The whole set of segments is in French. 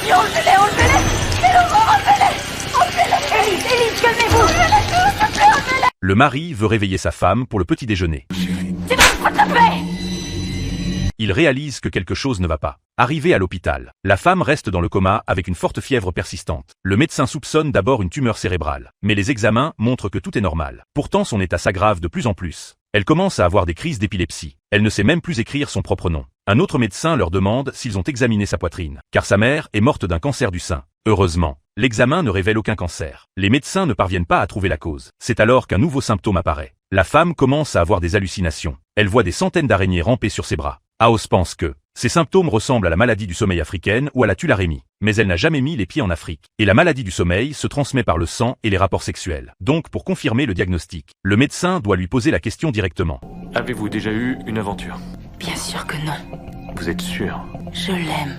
Attention, enlevez-les, enlevez-les. C'est l'horreur, enlevez-les. Enlevez-les. Élise, calmez-vous. Enlevez-les tous, s'il vous plaît, enlevez-les. Le mari veut réveiller sa femme pour le petit déjeuner. C'est votre tapé. Il réalise que quelque chose ne va pas. Arrivé à l'hôpital, la femme reste dans le coma avec une forte fièvre persistante. Le médecin soupçonne d'abord une tumeur cérébrale, mais les examens montrent que tout est normal. Pourtant son état s'aggrave de plus en plus. Elle commence à avoir des crises d'épilepsie. Elle ne sait même plus écrire son propre nom. Un autre médecin leur demande s'ils ont examiné sa poitrine, car sa mère est morte d'un cancer du sein. Heureusement, l'examen ne révèle aucun cancer. Les médecins ne parviennent pas à trouver la cause. C'est alors qu'un nouveau symptôme apparaît. La femme commence à avoir des hallucinations. Elle voit des centaines d'araignées ramper sur ses bras. House pense que ces symptômes ressemblent à la maladie du sommeil africaine ou à la tularemie, mais elle n'a jamais mis les pieds en Afrique. Et la maladie du sommeil se transmet par le sang et les rapports sexuels. Donc pour confirmer le diagnostic, le médecin doit lui poser la question directement. Avez-vous déjà eu une aventure? Bien sûr que non. Vous êtes sûr? Je l'aime.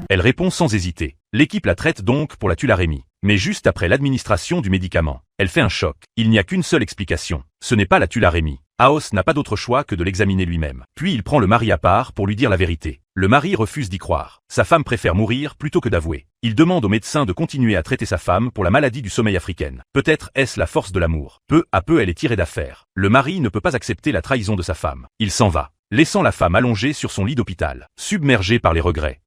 Elle répond sans hésiter. L'équipe la traite donc pour la tularemie. Mais juste après l'administration du médicament, elle fait un choc. Il n'y a qu'une seule explication. Ce n'est pas la tularemie. House n'a pas d'autre choix que de l'examiner lui-même. Puis il prend le mari à part pour lui dire la vérité. Le mari refuse d'y croire. Sa femme préfère mourir plutôt que d'avouer. Il demande au médecin de continuer à traiter sa femme pour la maladie du sommeil africaine. Peut-être est-ce la force de l'amour. Peu à peu elle est tirée d'affaire. Le mari ne peut pas accepter la trahison de sa femme. Il s'en va, laissant la femme allongée sur son lit d'hôpital, submergée par les regrets.